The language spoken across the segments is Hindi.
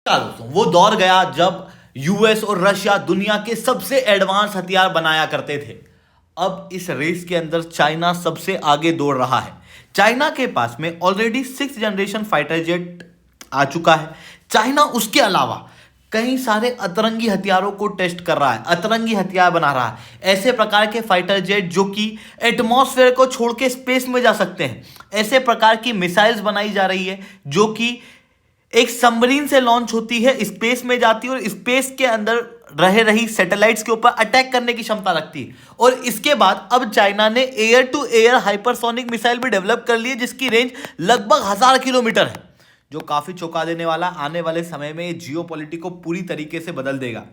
दोस्तों वो दौर गया जब यूएस और रशिया दुनिया के सबसे एडवांस हथियार बनाया करते थे। अब इस रेस के अंदर चाइना सबसे आगे दौड़ रहा है। चाइना के पास में already 6th generation fighter jet आ चुका है। चाइना उसके अलावा कई सारे अतरंगी हथियारों को टेस्ट कर रहा है, अतरंगी हथियार बना रहा है। ऐसे प्रकार के फाइटर जेट जो कि एटमॉस्फेयर को छोड़ के स्पेस में जा सकते हैं। ऐसे प्रकार की मिसाइल्स बनाई जा रही है जो कि एक सबमरीन से लॉन्च होती है, स्पेस में जाती है और स्पेस के अंदर रह रही सैटेलाइट्स के ऊपर अटैक करने की क्षमता रखती है। और इसके बाद अब चाइना ने air to air hypersonic missile भी डेवलप कर ली है जिसकी रेंज लगभग 1000 किलोमीटर है, जो काफी चौंका देने वाला। आने वाले समय में जियोपॉलिटिक्स को पूरी तरीके से बदल देगा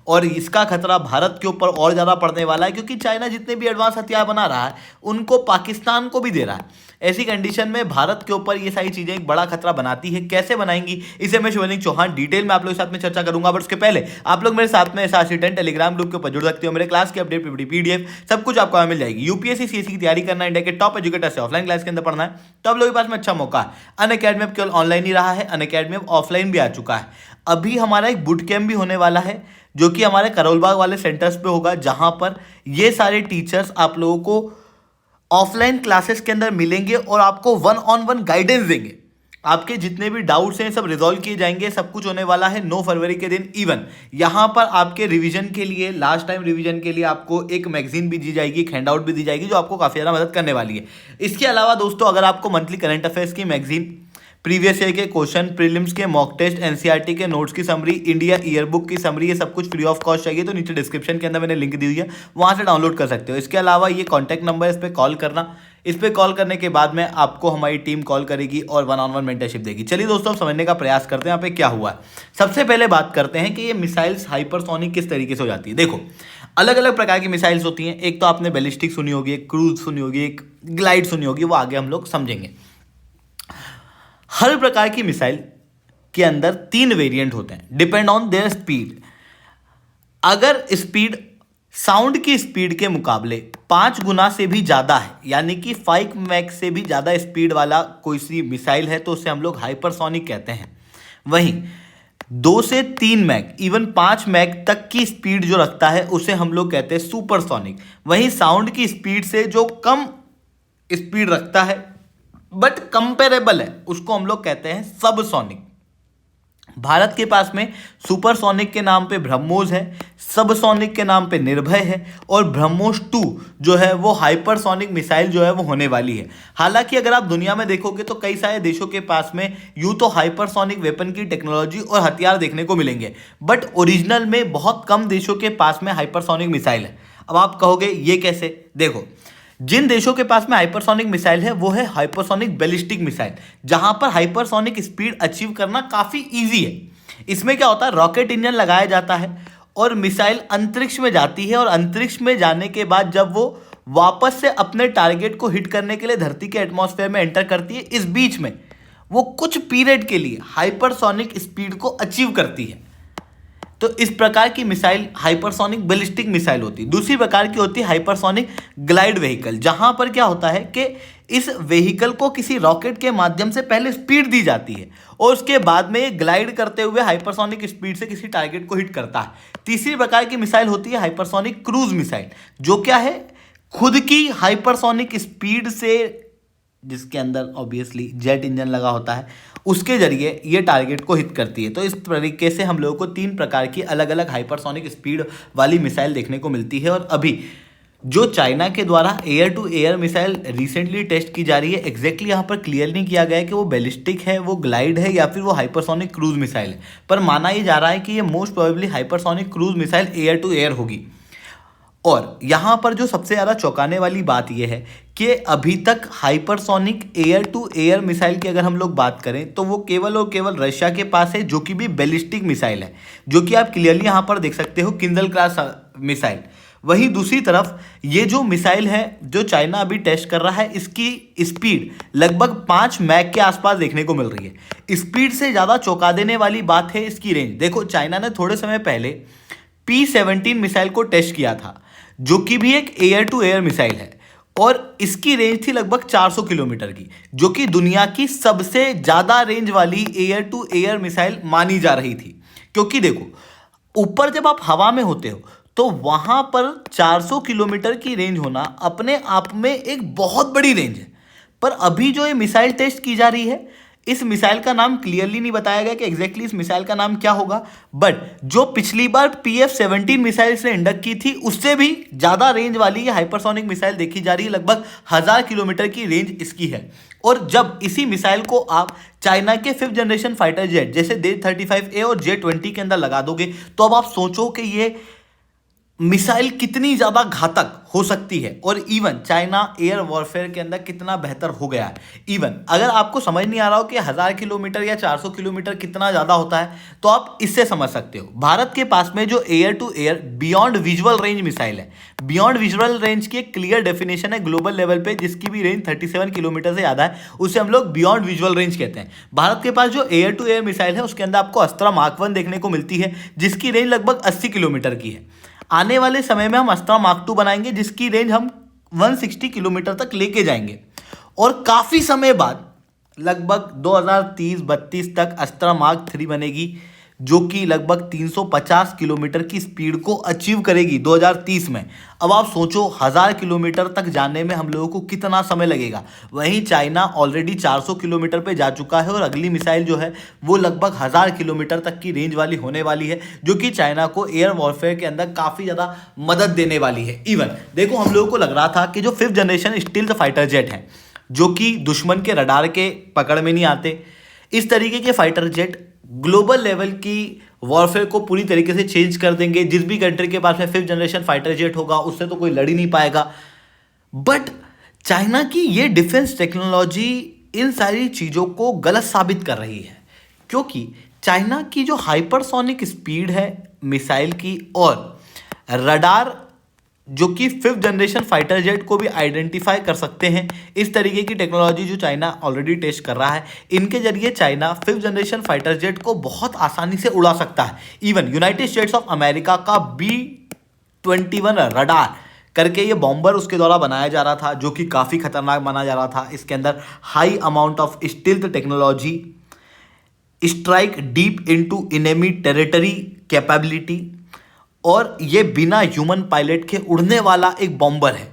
और इसका खतरा भारत के ऊपर और ज्यादा पड़ने वाला है, क्योंकि चाइना जितने भी एडवांस हथियार बना रहा है उनको पाकिस्तान को भी दे रहा है। ऐसी कंडीशन में भारत के ऊपर ये सारी चीजें एक बड़ा खतरा बनाती है। कैसे बनाएंगी इसे मैं शिवलिंग चौहान डिटेल में आप लोगों के साथ में चर्चा करूंगा। बट उसके पहले आप लोग मेरे साथ में SRC10 टेलीग्राम ग्रुप के ऊपर जुड़ सकते हो। मेरे क्लास की अपडेट PDF सब कुछ आपको मिल जाएगी। यूपीएससी CSE की तैयारी करना है, इंडिया के टॉप एजुकेटर से ऑफलाइन क्लास के अंदर पढ़ना है तो आप लोगों के पास में अच्छा मौका है। अनअकैडमी अब केवल ऑनलाइन ही रहा है, अनअकैडमी अब ऑफलाइन भी आ चुका है। अभी हमारा एक बूट कैंप भी होने वाला है जो कि हमारे करोलबाग वाले सेंटर्स पे होगा, जहां पर ये सारे टीचर्स आप लोगों को ऑफलाइन क्लासेस के अंदर मिलेंगे और आपको 1-on-1 गाइडेंस देंगे। आपके जितने भी डाउट्स हैं सब रिजॉल्व किए जाएंगे। सब कुछ होने वाला है 9 फरवरी के दिन। इवन यहां पर आपके रिवीजन के लिए, लास्ट टाइम रिवीजन के लिए आपको एक मैगजीन भी दी जाएगी, एक हैंडआउट भी दी जाएगी जो आपको काफी ज्यादा मदद करने वाली है। इसके अलावा दोस्तों, अगर आपको मंथली करंट अफेयर्स की मैगजीन, प्रीवियस ईयर के क्वेश्चन, प्रीलिम्स के मॉक टेस्ट, एनसीईआरटी के नोट्स की समरी, इंडिया ईयर बुक की समरी, ये सब कुछ फ्री ऑफ कॉस्ट चाहिए तो नीचे डिस्क्रिप्शन के अंदर मैंने लिंक दी हुई है, वहां से डाउनलोड कर सकते हो। इसके अलावा ये कॉन्टैक्ट नंबर, इस पर कॉल करना। इस पर कॉल करने के बाद में आपको हमारी टीम कॉल करेगी और 1-on-1 मेंटरशिप देगी। चलिए दोस्तों, समझने का प्रयास करते हैं यहाँ पे क्या हुआ है। सबसे पहले बात करते हैं कि ये मिसाइल्स हाइपरसोनिक किस तरीके से हो जाती है। देखो, अलग अलग प्रकार की मिसाइल्स होती हैं। एक तो आपने बैलिस्टिक सुनी होगी, एक क्रूज सुनी होगी, एक ग्लाइड सुनी होगी, वो आगे हम लोग समझेंगे। हर प्रकार की मिसाइल के अंदर 3 वेरिएंट होते हैं डिपेंड ऑन देयर स्पीड। अगर स्पीड साउंड की स्पीड के मुकाबले 5 गुना से भी ज्यादा है, यानी कि 5 मैक से भी ज्यादा स्पीड वाला कोई सी मिसाइल है, तो उसे हम लोग हाइपरसोनिक कहते हैं। वहीं 2 से 3 मैक, इवन 5 मैक तक की स्पीड जो रखता है उसे हम लोग कहते हैं सुपरसोनिक। वहीं साउंड की स्पीड से जो कम स्पीड रखता है बट कंपेरेबल है, उसको हम लोग कहते हैं सबसोनिक। भारत के पास में सुपरसोनिक के नाम पे ब्रह्मोस है, सबसोनिक के नाम पे निर्भय है और ब्रह्मोस 2 जो है वो हाइपरसोनिक मिसाइल जो है वो होने वाली है। हालांकि अगर आप दुनिया में देखोगे तो कई सारे देशों के पास में यूं तो हाइपरसोनिक वेपन की टेक्नोलॉजी और हथियार देखने को मिलेंगे, बट ओरिजिनल में बहुत कम देशों के पास में हाइपरसोनिक मिसाइल है। अब आप कहोगे ये कैसे? देखो, जिन देशों के पास में हाइपरसोनिक मिसाइल है वो है हाइपरसोनिक बैलिस्टिक मिसाइल, जहां पर हाइपरसोनिक स्पीड अचीव करना काफी इजी है। इसमें क्या होता है, रॉकेट इंजन लगाया जाता है और मिसाइल अंतरिक्ष में जाती है और अंतरिक्ष में जाने के बाद जब वो वापस से अपने टारगेट को हिट करने के लिए धरती के एटमॉस्फेयर में एंटर करती है, इस बीच में वो कुछ पीरियड के लिए हाइपरसोनिक स्पीड को अचीव करती है। तो इस प्रकार की मिसाइल हाइपरसोनिक बैलिस्टिक मिसाइल होती है। दूसरी प्रकार की होती है हाइपरसोनिक ग्लाइड व्हीकल, जहां पर क्या होता है कि इस व्हीकल को किसी रॉकेट के माध्यम से पहले स्पीड दी जाती है और उसके बाद में ये ग्लाइड करते हुए हाइपरसोनिक स्पीड से किसी टारगेट को हिट करता है। तीसरी प्रकार की मिसाइल होती है हाइपरसोनिक क्रूज मिसाइल, जो क्या है, खुद की हाइपरसोनिक स्पीड से, जिसके अंदर ऑब्वियसली जेट इंजन लगा होता है, उसके जरिए ये टारगेट को हिट करती है। तो इस तरीके से हम लोगों को 3 प्रकार की अलग अलग हाइपरसोनिक स्पीड वाली मिसाइल देखने को मिलती है। और अभी जो चाइना के द्वारा air to air missile recently test की जा रही है, एग्जैक्टली यहाँ पर क्लियर नहीं किया गया है कि वो बैलिस्टिक है, वो ग्लाइड है या फिर वो हाइपरसोनिक क्रूज मिसाइल है, पर माना ये जा रहा है कि ये most probably hypersonic cruise missile air to air होगी। और यहां पर जो सबसे ज्यादा चौंकाने वाली बात यह है कि अभी तक hypersonic air to air missile की अगर हम लोग बात करें तो वो केवल और केवल रशिया के पास है, जो कि भी बैलिस्टिक मिसाइल है, जो कि आप क्लियरली यहां पर देख सकते हो, किंजल क्लास मिसाइल। वहीं दूसरी तरफ ये जो मिसाइल है जो चाइना अभी टेस्ट कर रहा है, इसकी स्पीड लगभग 5 मैक के आसपास देखने को मिल रही है। स्पीड से ज्यादा चौंका देने वाली बात है इसकी रेंज। देखो, चाइना ने थोड़े समय पहले P-17 मिसाइल को टेस्ट किया था, जो कि भी एक एयर टू एयर मिसाइल है, और इसकी रेंज थी लगभग 400 किलोमीटर की, जो कि दुनिया की सबसे ज़्यादा रेंज वाली एयर टू एयर मिसाइल मानी जा रही थी। क्योंकि देखो, ऊपर जब आप हवा में होते हो तो वहाँ पर 400 किलोमीटर की रेंज होना अपने आप में एक बहुत बड़ी रेंज है। पर अभी जो ये मिसाइल टेस्ट की जा रही है, इस मिसाइल का नाम क्लियरली नहीं बताया गया कि एग्जैक्टली इस मिसाइल का नाम क्या होगा, बट जो पिछली बार PF-17 मिसाइल से इंडक्ट की थी उससे भी ज़्यादा रेंज वाली ये हाइपरसोनिक मिसाइल देखी जा रही है। लगभग 1000 किलोमीटर की रेंज इसकी है। और जब इसी मिसाइल को आप चाइना के 5th जनरेशन फाइटर जेट जैसे J-35A और J-20 के अंदर लगा दोगे, तो अब आप सोचो कि ये मिसाइल कितनी ज़्यादा घातक हो सकती है और इवन चाइना एयर वॉरफेयर के अंदर कितना बेहतर हो गया है। इवन अगर आपको समझ नहीं आ रहा हो कि 1000 किलोमीटर या 400 किलोमीटर कितना ज़्यादा होता है, तो आप इससे समझ सकते हो। भारत के पास में जो air to air beyond visual range missile है, बियॉन्ड विजुअल रेंज की एक क्लियर डेफिनेशन है ग्लोबल लेवल पे, जिसकी भी रेंज 37 किलोमीटर से ज़्यादा है, उसे हम लोग बियॉन्ड विजुअल रेंज कहते हैं। भारत के पास जो एयर टू एयर मिसाइल है उसके अंदर आपको अस्त्रा मार्क 1 देखने को मिलती है, जिसकी रेंज लगभग 80 किलोमीटर की है। आने वाले समय में हम अस्त्रा मार्क 2 बनाएंगे, जिसकी रेंज हम 160 किलोमीटर तक लेके जाएंगे। और काफ़ी समय बाद लगभग 2030-32 तक अस्त्रा मार्क 3 बनेगी, जो कि लगभग 350 किलोमीटर की स्पीड को अचीव करेगी 2030 में। अब आप सोचो 1000 किलोमीटर तक जाने में हम लोगों को कितना समय लगेगा। वहीं चाइना ऑलरेडी 400 किलोमीटर पे जा चुका है और अगली मिसाइल जो है वो लगभग 1000 किलोमीटर तक की रेंज वाली होने वाली है, जो कि चाइना को एयर वॉरफेयर के अंदर काफ़ी ज़्यादा मदद देने वाली है। इवन देखो, हम लोगों को लग रहा था कि जो 5th generation stealth fighter jet हैं, जो कि दुश्मन के रडार के पकड़ में नहीं आते, इस तरीके के फाइटर जेट ग्लोबल लेवल की वॉरफेयर को पूरी तरीके से चेंज कर देंगे। जिस भी कंट्री के पास में 5th जनरेशन फाइटर जेट होगा उससे तो कोई लड़ ही नहीं पाएगा। बट चाइना की ये डिफेंस टेक्नोलॉजी इन सारी चीज़ों को गलत साबित कर रही है, क्योंकि चाइना की जो हाइपरसोनिक स्पीड है मिसाइल की और रडार जो कि 5th जनरेशन फाइटर जेट को भी आइडेंटिफाई कर सकते हैं, इस तरीके की टेक्नोलॉजी जो चाइना ऑलरेडी टेस्ट कर रहा है, इनके जरिए China 5th generation fighter jet को बहुत आसानी से उड़ा सकता है। Even United states of America का B-21 रडार करके ये बॉम्बर उसके द्वारा बनाया जा रहा था, जो कि काफ़ी खतरनाक माना जा रहा था। इसके अंदर high amount of stealth technology, strike deep into enemy territory capability, और ये बिना ह्यूमन पायलट के उड़ने वाला एक बॉम्बर है।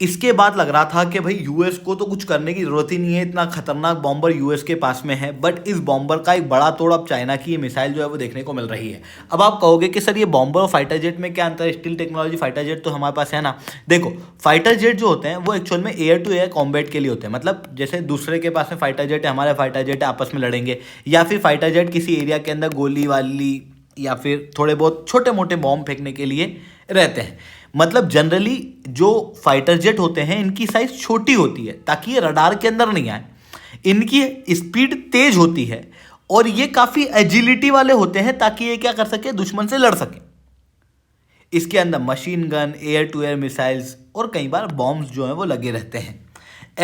इसके बाद लग रहा था कि भाई यूएस को तो कुछ करने की ज़रूरत ही नहीं है, इतना खतरनाक बॉम्बर यूएस के पास में है। बट इस बॉम्बर का एक बड़ा तोड़ अब चाइना की ये मिसाइल जो है वो देखने को मिल रही है। अब आप कहोगे कि सर ये बॉम्बर और फाइटर जेट में क्या अंतर है, स्टील टेक्नोलॉजी फाइटर जेट तो हमारे पास है ना। देखो, फाइटर जेट जो होते हैं वो एक्चुअल में एयर टू एयर कॉम्बैट के लिए होते हैं। मतलब जैसे दूसरे के पास में फाइटर जेट है, हमारे फाइटर जेट है, आपस में लड़ेंगे, या फिर फाइटर जेट किसी एरिया के अंदर गोली वाली या फिर थोड़े बहुत छोटे मोटे बॉम्ब फेंकने के लिए रहते हैं। मतलब जनरली जो फाइटर जेट होते हैं इनकी साइज छोटी होती है ताकि ये रडार के अंदर नहीं आए, इनकी स्पीड तेज होती है और ये काफ़ी एजिलिटी वाले होते हैं ताकि ये क्या कर सके, दुश्मन से लड़ सके। इसके अंदर machine gun, air to air missiles और कई बार बॉम्ब्स जो हैं वो लगे रहते हैं।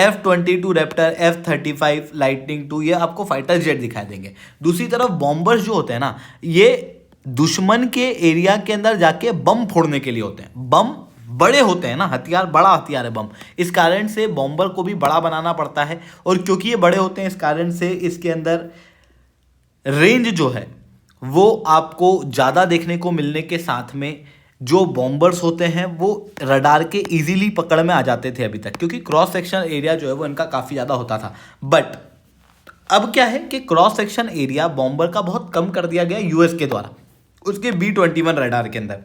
F-22 रैप्टर, F-35 लाइटनिंग 2 ये आपको फाइटर जेट दिखाई देंगे। दूसरी तरफ बॉम्बर्स जो होते हैं ना, ये दुश्मन के एरिया के अंदर जाके बम फोड़ने के लिए होते हैं। बम बड़े होते हैं ना, हथियार बड़ा हथियार है बम, इस कारण से बॉम्बर को भी बड़ा बनाना पड़ता है। और क्योंकि ये बड़े होते हैं इस कारण से इसके अंदर रेंज जो है वो आपको ज़्यादा देखने को मिलने के साथ में जो बॉम्बर्स होते हैं वो रडार के इजीली पकड़ में आ जाते थे अभी तक, क्योंकि क्रॉस सेक्शन एरिया जो है वो इनका काफ़ी ज़्यादा होता था। बट अब क्या है कि क्रॉस सेक्शन एरिया बॉम्बर का बहुत कम कर दिया गया यूएस के द्वारा उसके B-21 रडार के अंदर,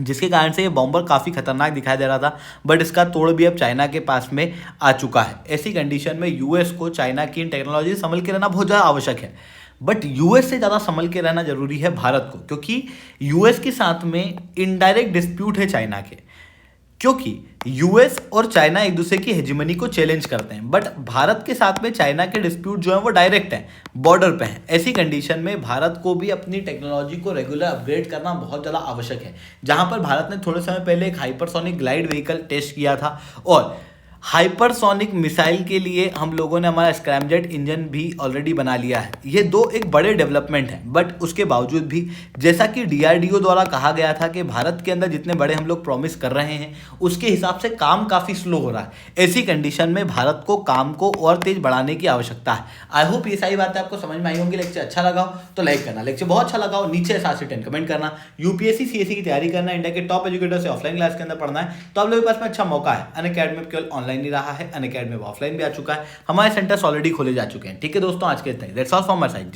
जिसके कारण से ये बॉम्बर काफ़ी खतरनाक दिखाई दे रहा था। बट इसका तोड़ भी अब चाइना के पास में आ चुका है। ऐसी कंडीशन में यूएस को चाइना की इन टेक्नोलॉजी संभल के रहना बहुत ज़्यादा आवश्यक है। बट यूएस से ज़्यादा संभल के रहना जरूरी है भारत को, क्योंकि यूएस के साथ में इनडायरेक्ट डिस्प्यूट है चाइना के, क्योंकि यूएस और चाइना एक दूसरे की हेजिमनी को चैलेंज करते हैं। बट भारत के साथ में चाइना के डिस्प्यूट जो है वो डायरेक्ट है, बॉर्डर पे हैं। ऐसी कंडीशन में भारत को भी अपनी टेक्नोलॉजी को रेगुलर अपग्रेड करना बहुत ज़्यादा आवश्यक है। जहां पर भारत ने थोड़े समय पहले एक हाइपरसोनिक ग्लाइड व्हीकल टेस्ट किया था और हाइपरसोनिक मिसाइल के लिए हम लोगों ने हमारा स्क्रैमजेट इंजन भी ऑलरेडी बना लिया है। ये दो एक बड़े डेवलपमेंट हैं, बट उसके बावजूद भी जैसा कि डीआरडीओ द्वारा कहा गया था कि भारत के अंदर जितने बड़े हम लोग प्रॉमिस कर रहे हैं उसके हिसाब से काम काफ़ी स्लो हो रहा है। ऐसी कंडीशन में भारत को काम को और तेज बढ़ाने की आवश्यकता है। आई होप ये सारी बातें आपको समझ में आई होंगी। लेक्चर अच्छा लगा हो तो लाइक करना, लेक्चर बहुत अच्छा लगा हो नीचे 7 से 10 कमेंट करना। यूपीएससी सीएससी की तैयारी करना, इंडिया के टॉप एजुकेटर से ऑफलाइन क्लास के अंदर पढ़ना है तो आप लोगों के पास में अच्छा मौका है। अनअकैडमी में केवल ऑनलाइन नहीं रहा है, अनअकैडमी में ऑफलाइन भी आ चुका है। हमारे सेंटर्स ऑलरेडी खोले जा चुके हैं। ठीक है दोस्तों, आज के इतना ही। That's all from my side.